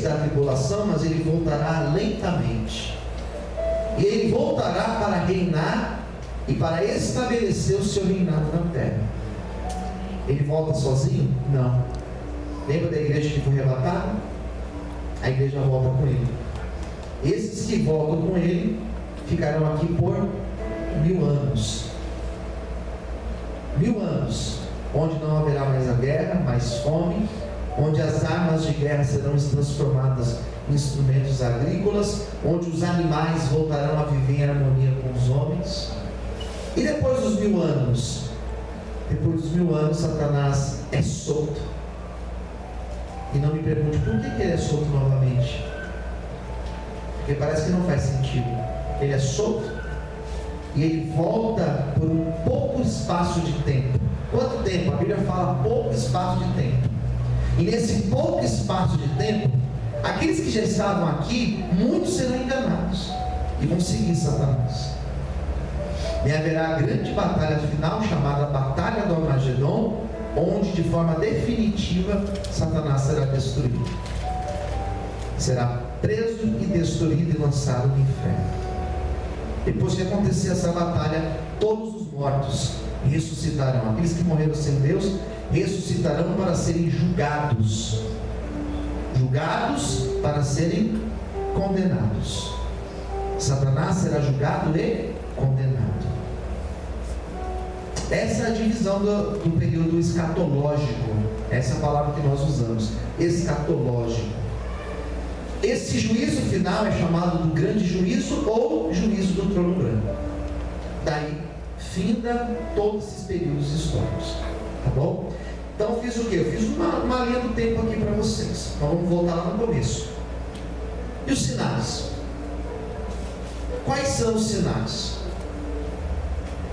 da tribulação, mas ele voltará lentamente. E ele voltará para reinar e para estabelecer o seu reinado na terra. Ele volta sozinho? Não. Lembra da igreja que foi arrebatada? A igreja volta com ele. Esses que voltam com ele ficarão aqui por 1000 anos. 1000 anos, onde não haverá mais a guerra, mais fome, onde as armas de guerra serão transformadas em instrumentos agrícolas, onde os animais voltarão a viver em harmonia com os homens. E depois dos 1000 anos, Satanás é solto. E não me pergunte por que ele é solto novamente, porque parece que não faz sentido. Ele é solto e ele volta por um pouco espaço de tempo. Quanto tempo? A Bíblia fala pouco espaço de tempo. E nesse pouco espaço de tempo, aqueles que já estavam aqui, muitos serão enganados e vão seguir Satanás. E haverá a grande batalha final, chamada Batalha do Armagedon, onde de forma definitiva Satanás será destruído. Será preso e destruído e lançado no inferno. Depois que acontecer essa batalha, todos os mortos ressuscitarão. Aqueles que morreram sem Deus ressuscitarão para serem julgados. Julgados para serem condenados. Satanás será julgado e condenado. Essa é a divisão do período escatológico. Essa é a palavra que nós usamos, escatológico. Esse juízo final é chamado do grande juízo ou juízo do trono branco. Daí finda todos esses períodos históricos. Tá bom? Então eu fiz o que? Eu fiz uma linha do tempo aqui para vocês. Então vamos voltar lá no começo. E os sinais? Quais são os sinais?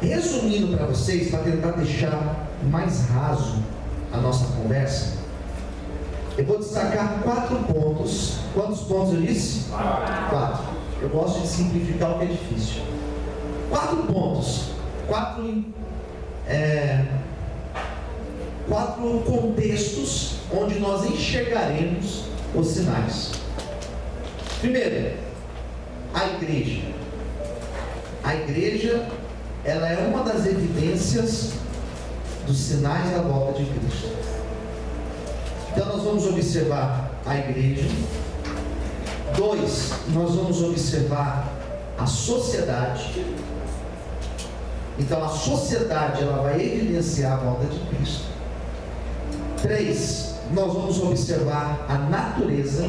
Resumindo para vocês, para tentar deixar mais raso a nossa conversa, eu vou destacar 4 pontos. Quantos pontos eu disse? 4. Eu gosto de simplificar o que é difícil. 4 pontos. 4 contextos onde nós enxergaremos os sinais. Primeiro, a igreja. A igreja, ela é uma das evidências dos sinais da volta de Cristo. Então nós vamos observar a igreja. 2, nós vamos observar a sociedade. Então a sociedade, ela vai evidenciar a volta de Cristo. 3, nós vamos observar a natureza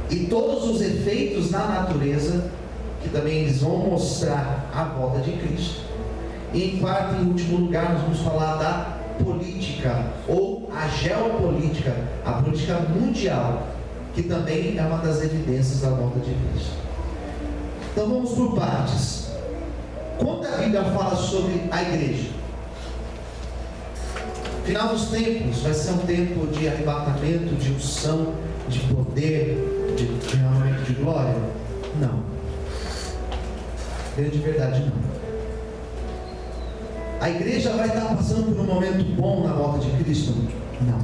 e todos os efeitos na natureza, que também eles vão mostrar a volta de Cristo. E em quarto e último lugar, nós vamos falar da política ou a geopolítica, a política mundial, que também é uma das evidências da volta de Cristo. Então vamos por partes. Quando a Bíblia fala sobre a igreja, final dos tempos vai ser um tempo de arrebatamento, de unção, de poder, de derramamento de glória? Não. Grande verdade, não. A igreja vai estar passando por um momento bom na volta de Cristo? Não.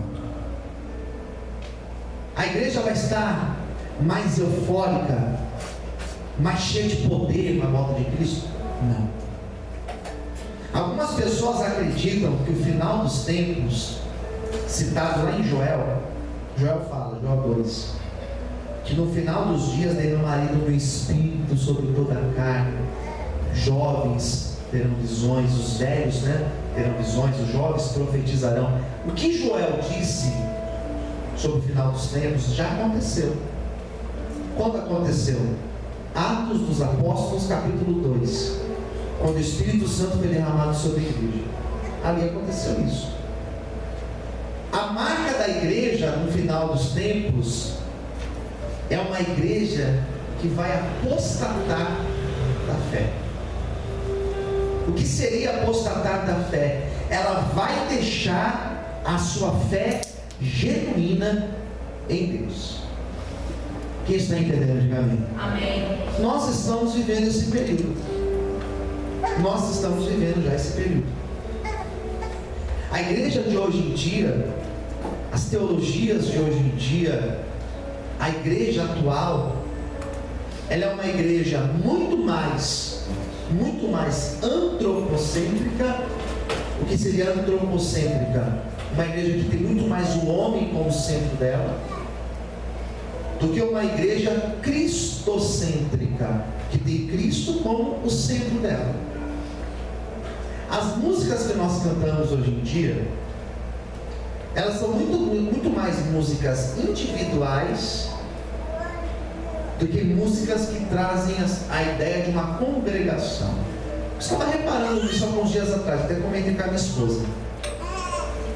A igreja vai estar mais eufórica, mais cheia de poder na volta de Cristo? Não. Algumas pessoas acreditam que o final dos tempos, citado lá em Joel fala, Joel 2, que no final dos dias derramaria do meu espírito sobre toda a carne. Jovens terão visões, os velhos terão visões, os jovens profetizarão. O que Joel disse sobre o final dos tempos já aconteceu. Quando aconteceu? Atos dos Apóstolos, capítulo 2, quando o Espírito Santo foi derramado sobre a igreja. Ali aconteceu isso. A marca da igreja no final dos tempos é uma igreja que vai apostatar da fé. O que seria apostatar da fé? Ela vai deixar a sua fé genuína em Deus. Quem está entendendo? Diga amém. Amém. Nós estamos vivendo esse período. Nós estamos vivendo já esse período. A igreja de hoje em dia, as teologias de hoje em dia, a A igreja atual, ela é uma igreja muito mais antropocêntrica. O que seria antropocêntrica? Uma igreja que tem muito mais o homem como centro dela, do que uma igreja cristocêntrica, que tem Cristo como o centro dela. As músicas que nós cantamos hoje em dia, elas são muito mais músicas individuais do que músicas que trazem a ideia de uma congregação. Eu estava reparando nisso alguns dias atrás, até comentei com a minha esposa.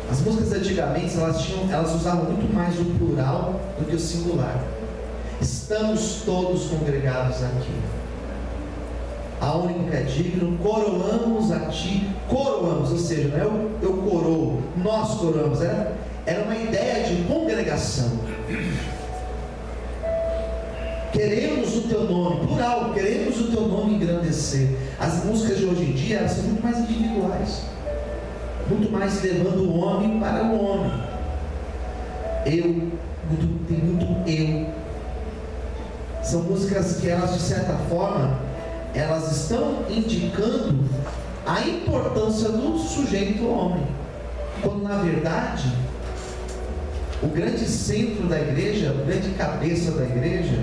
As músicas antigamente, elas usavam muito mais o plural do que o singular. Estamos todos congregados aqui. A único que é digno, coroamos a ti. Coroamos, ou seja, não é eu coroo, nós coroamos. Era uma ideia de congregação. Queremos o teu nome, plural, queremos o teu nome engrandecer. As músicas de hoje em dia, elas são muito mais individuais, muito mais levando o homem para o homem. Tem muito eu. São músicas que elas, de certa forma, elas estão indicando a importância do sujeito homem, quando na verdade o grande centro da igreja, a grande cabeça da igreja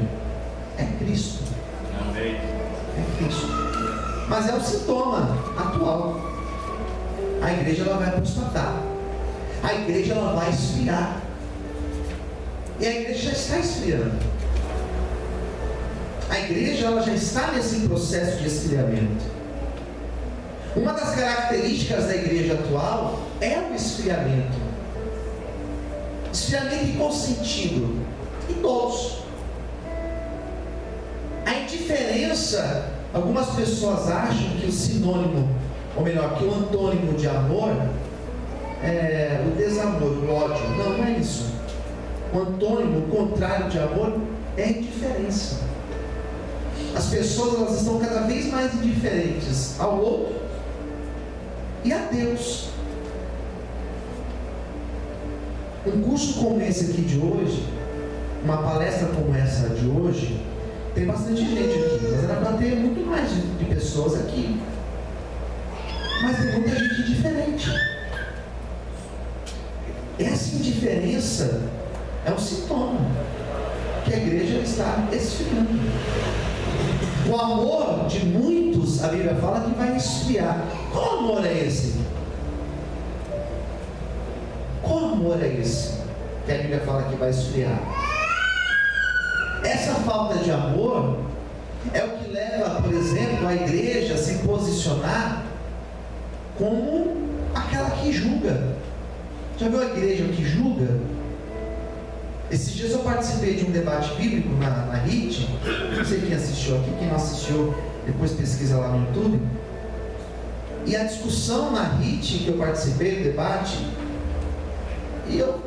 é Cristo. Amém. É Cristo. Mas é um sintoma atual. A igreja ela vai apostatar. A igreja ela vai esfriar. E a igreja já está esfriando. A igreja ela já está nesse processo de esfriamento. Uma das características da igreja atual é o esfriamento. Esfriamento em qual sentido? Em todos. A indiferença, algumas pessoas acham que o sinônimo, ou melhor, que o antônimo de amor é o desamor, o ódio. Não é isso. O antônimo, o contrário de amor, é a indiferença. As pessoas elas estão cada vez mais indiferentes ao outro e a Deus. Um curso como esse aqui de hoje, uma palestra como essa de hoje, tem bastante gente aqui, mas era para ter muito mais de pessoas aqui. Mas tem muita gente diferente. Essa indiferença é um sintoma que a igreja está esfriando. O amor de muitos, a Bíblia fala que vai esfriar. Qual amor é esse? Qual amor é esse que a Bíblia fala que vai esfriar? Essa falta de amor é o que leva, por exemplo, a igreja a se posicionar como aquela que julga. Já viu a igreja que julga? Esses dias eu participei de um debate bíblico na RIT. Não sei quem assistiu aqui, quem não assistiu, depois pesquisa lá no YouTube. E a discussão na RIT que eu participei do debate, e eu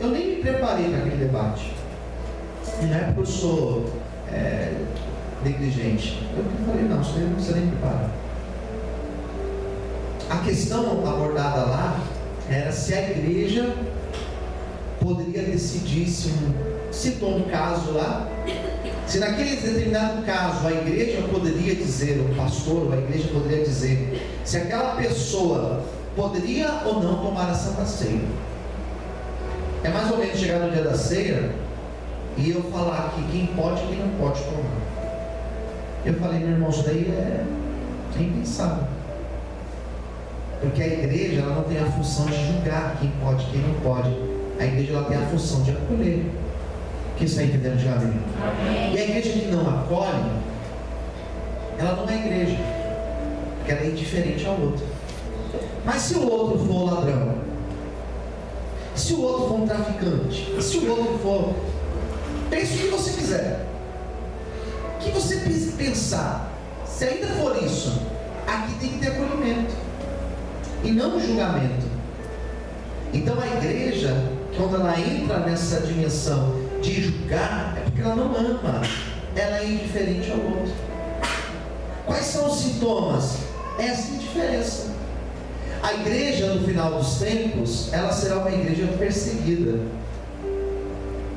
nem me preparei para aquele debate. Não é porque eu sou negligente. Eu falei, não, isso não precisa nem preparar. A questão abordada lá era se a igreja poderia decidir se citou um caso lá, se naquele determinado caso a igreja poderia dizer, o pastor ou a igreja poderia dizer, se aquela pessoa poderia ou não tomar a Santa Ceia. É mais ou menos chegar no dia da ceia e eu falar aqui quem pode e quem não pode tomar. Eu falei, meu irmão, isso daí é impensável. Porque a igreja ela não tem a função de julgar quem pode e quem não pode. A igreja ela tem a função de acolher. Quem está entendendo de amém? E a igreja que não acolhe, ela não é igreja, porque ela é indiferente ao outro. Mas se o outro for ladrão, se o outro for um traficante, se o outro for, pense o que você quiser, o que você pensar, se ainda for isso, aqui tem que ter acolhimento e não julgamento. Então a igreja, quando ela entra nessa dimensão de julgar, é porque ela não ama, ela é indiferente ao outro. Quais são os sintomas? Essa indiferença. A igreja no final dos tempos, ela será uma igreja perseguida.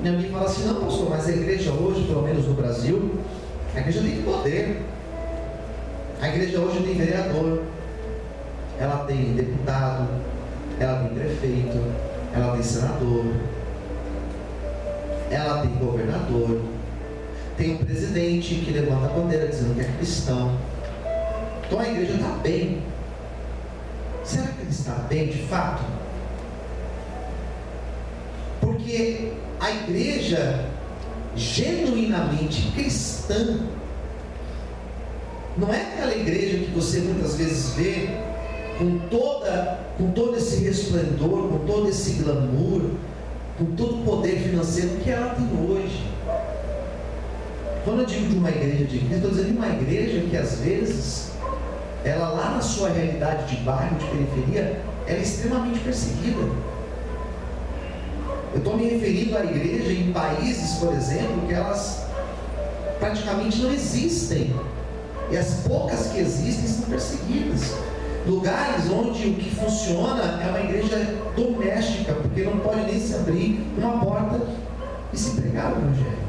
E alguém fala assim: não, pastor, mas a igreja hoje, pelo menos no Brasil, a igreja tem poder. A igreja hoje tem vereador, ela tem deputado, ela tem prefeito, ela tem senador, ela tem governador, tem um presidente que levanta a bandeira dizendo que é cristão. Então a igreja está bem. Será que ele está bem de fato? Porque a igreja genuinamente cristã não é aquela igreja que você muitas vezes vê com todo esse resplendor, com todo esse glamour, com todo o poder financeiro que ela tem hoje. Quando eu digo de uma igreja de Cristo, estou dizendo de uma igreja que às vezes, ela lá na sua realidade de bairro, de periferia, ela é extremamente perseguida. Eu estou me referindo à igreja em países, por exemplo, que elas praticamente não existem. E as poucas que existem são perseguidas. Lugares onde o que funciona é uma igreja doméstica, porque não pode nem se abrir uma porta e se pregar o evangelho.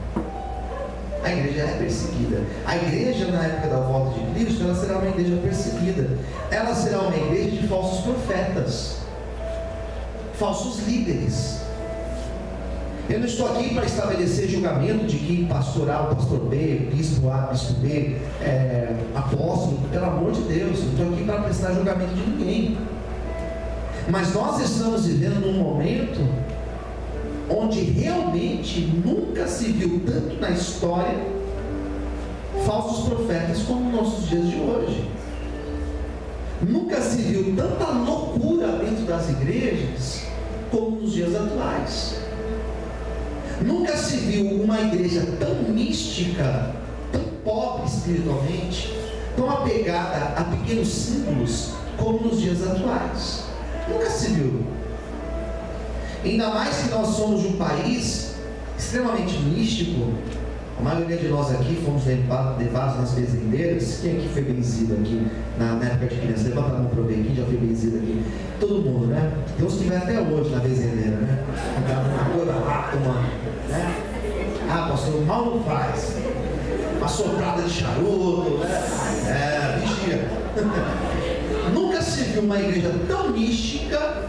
A igreja é perseguida. A igreja, na época da volta de Cristo, ela será uma igreja perseguida. Ela será uma igreja de falsos profetas, falsos líderes. Eu não estou aqui para estabelecer julgamento de que pastor A, pastor B, bispo A, bispo B, apóstolo, pelo amor de Deus. Eu estou aqui para prestar julgamento de ninguém. Mas nós estamos vivendo num momento onde realmente nunca se viu tanto na história falsos profetas como nos nossos dias de hoje. Nunca se viu tanta loucura dentro das igrejas como nos dias atuais. Nunca se viu uma igreja tão mística, tão pobre espiritualmente, tão apegada a pequenos símbolos como nos dias atuais. Nunca se viu. Ainda mais que nós somos de um país extremamente místico. A maioria de nós aqui fomos levados nas benzedeiras. Quem aqui foi benzido aqui na época de criança? Levanta a mão para eu ver quem já foi benzido aqui. Todo mundo, né? Tem uns que vai até hoje na benzedeira, né? Uma coisa lá, né? Ah, pastor, mal não faz. Uma soprada de charuto, né? Vigia. Nunca se viu uma igreja tão mística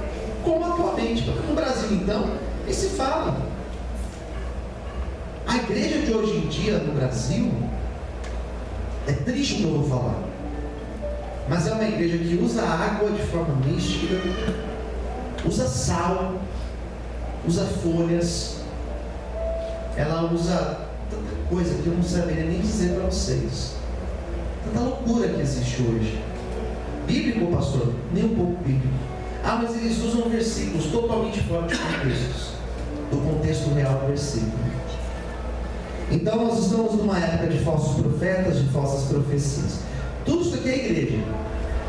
como atualmente. No Brasil, então, nem se fala. A igreja de hoje em dia no Brasil, é triste o que eu vou falar, mas é uma igreja que usa água de forma mística, usa sal, usa folhas, ela usa tanta coisa que eu não saberia nem dizer para vocês. Tanta loucura que existe hoje. Bíblico, pastor? Nem um pouco bíblico. Ah, mas eles usam versículos totalmente fora de contextos, do contexto real do versículo. Então nós estamos numa época de falsos profetas, de falsas profecias. Tudo isso aqui é igreja.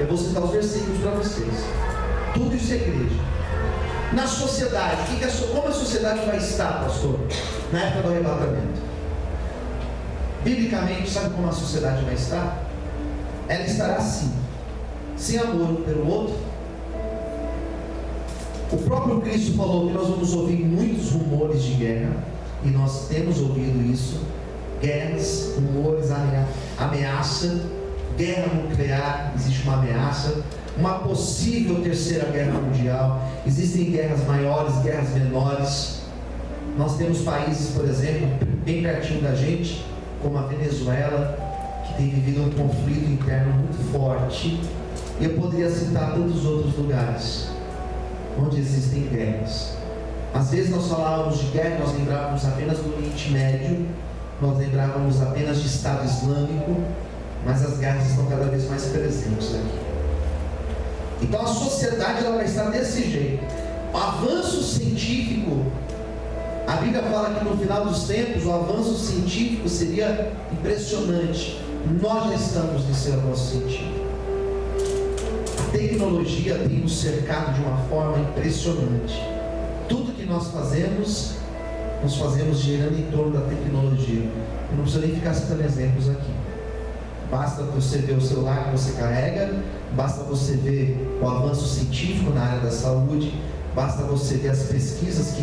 Eu vou citar os versículos para vocês. Tudo isso é igreja. Na sociedade, como a sociedade vai estar, pastor? Na época do arrebatamento. Biblicamente, sabe como a sociedade vai estar? Ela estará assim, sem amor um pelo outro. O próprio Cristo falou que nós vamos ouvir muitos rumores de guerra, e nós temos ouvido isso: guerras, rumores, ameaça, guerra nuclear, existe uma ameaça, uma possível terceira guerra mundial, existem guerras maiores, guerras menores. Nós temos países, por exemplo, bem pertinho da gente, como a Venezuela, que tem vivido um conflito interno muito forte, e eu poderia citar tantos outros lugares onde existem guerras. Às vezes nós falávamos de guerra, nós lembrávamos apenas do Oriente Médio, nós lembrávamos apenas de Estado Islâmico, mas as guerras estão cada vez mais presentes aqui. Então a sociedade ela vai estar desse jeito. O avanço científico, a Bíblia fala que no final dos tempos o avanço científico seria impressionante. Nós já estamos nesse avanço científico. A tecnologia tem nos cercado de uma forma impressionante. Tudo que nós fazemos girando em torno da tecnologia. Eu não preciso nem ficar citando exemplos aqui. Basta você ver o celular que você carrega, basta você ver o avanço científico na área da saúde, Basta você ver as pesquisas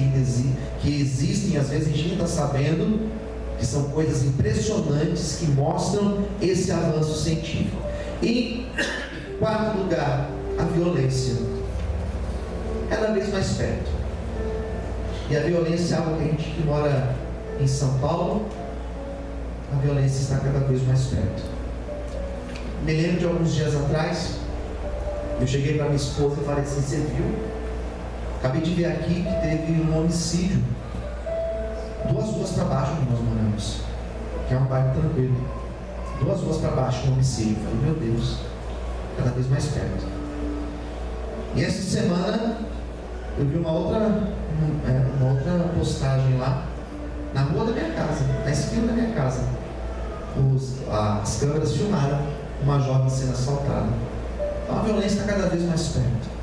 que existem, às vezes a gente nem está sabendo, que são coisas impressionantes que mostram esse avanço científico. E, em quarto lugar, a violência. Cada vez mais perto. E a violência é algo que a gente que mora em São Paulo, a violência está cada vez mais perto. Me lembro de alguns dias atrás, eu cheguei para minha esposa e falei assim: você viu? Acabei de ver aqui que teve um homicídio 2 ruas para baixo onde nós moramos, que é um bairro tranquilo. 2 ruas para baixo um homicídio. Eu falei: meu Deus, cada vez mais perto. E essa semana eu vi uma outra postagem lá na rua da minha casa, na esquina da minha casa. As câmeras filmaram uma jovem sendo assaltada. Então a violência está cada vez mais perto,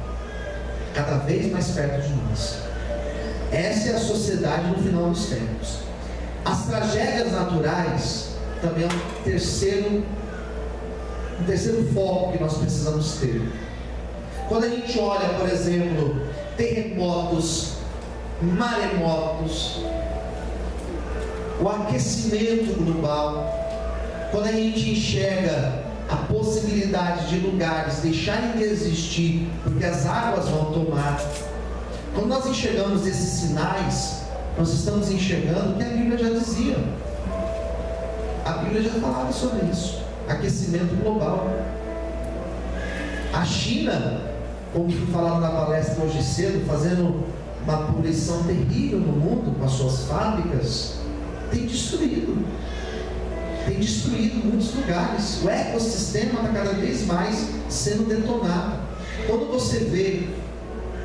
cada vez mais perto de nós. Essa é a sociedade no final dos tempos. As tragédias naturais também é um terceiro foco que nós precisamos ter. Quando a gente olha, por exemplo, terremotos, maremotos, o aquecimento global, quando a gente enxerga a possibilidade de lugares deixarem de existir porque as águas vão tomar, quando nós enxergamos esses sinais, nós estamos enxergando o que a Bíblia já dizia. A Bíblia já falava sobre isso, aquecimento global. A China, como foi falado na palestra hoje cedo, fazendo uma poluição terrível no mundo com as suas fábricas, tem destruído muitos lugares. O ecossistema está cada vez mais sendo detonado. Quando você vê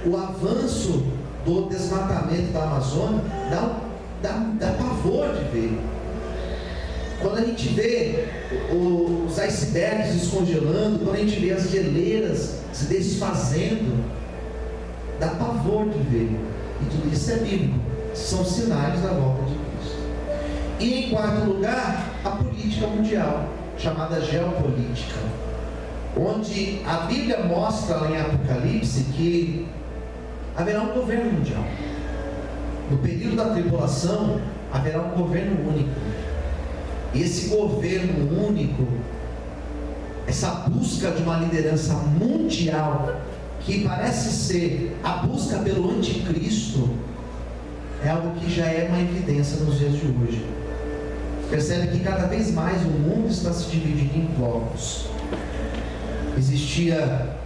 o avanço do desmatamento da Amazônia, dá pavor de ver. Quando a gente vê os icebergs descongelando, quando a gente vê as geleiras se desfazendo, dá pavor de ver. E tudo isso é bíblico, são sinais da volta de Cristo. E em quarto lugar, a política mundial, chamada geopolítica, onde a Bíblia mostra lá em Apocalipse que haverá um governo mundial. No período da tribulação, haverá um governo único. E esse governo único, essa busca de uma liderança mundial, que parece ser a busca pelo anticristo, é algo que já é uma evidência nos dias de hoje. Percebe que cada vez mais o mundo está se dividindo em blocos. Existia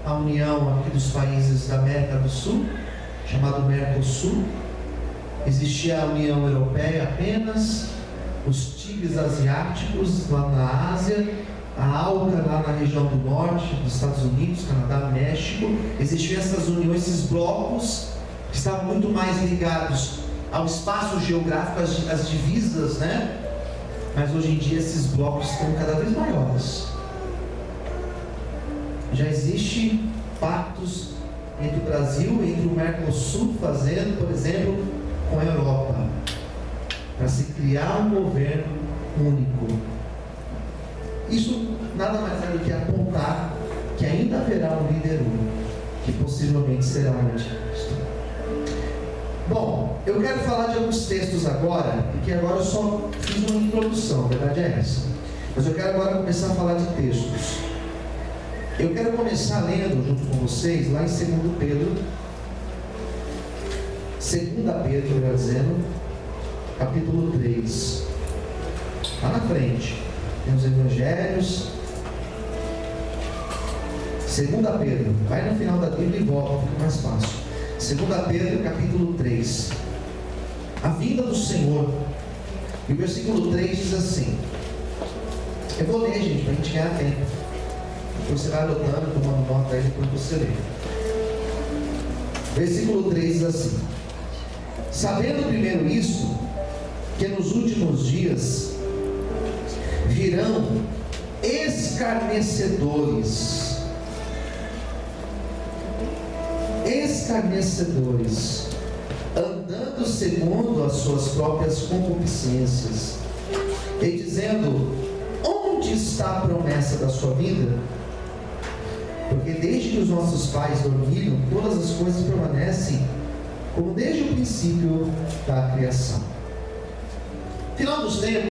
a união aqui dos países da América do Sul, chamado Mercosul. Existia a União Europeia apenas, os tigres asiáticos lá na Ásia, a ALCA lá na região do norte, dos Estados Unidos, Canadá, México. Existiam essas uniões, esses blocos, que estavam muito mais ligados ao espaço geográfico, às divisas, né? Mas hoje em dia esses blocos estão cada vez maiores. Já existem pactos entre o Brasil, entre o Mercosul, fazendo, por exemplo, com a Europa, para se criar um governo único. Isso nada mais é do que apontar que ainda haverá um líder único, que possivelmente será o anticristo. Bom, eu quero falar de alguns textos agora, porque agora eu só fiz uma introdução, a verdade é essa. Mas eu quero agora começar a falar de textos. Eu quero começar lendo junto com vocês lá em 2 Pedro, melhor dizendo, capítulo 3. Lá na frente, tem os evangelhos. 2 Pedro, vai no final da Bíblia e volta, fica mais fácil. 2 Pedro, capítulo 3. A vinda do Senhor. E o versículo 3 diz assim. Eu vou ler, gente, para a gente ganhar tempo. Você vai anotando, tomando nota aí, depois você lê. Versículo 3 diz assim: sabendo primeiro isto, que nos últimos dias virão escarnecedores, andando segundo as suas próprias concupiscências, e dizendo: onde está a promessa da sua vida? Porque desde que os nossos pais dormiram, todas as coisas permanecem como desde o princípio da criação. Final dos tempos,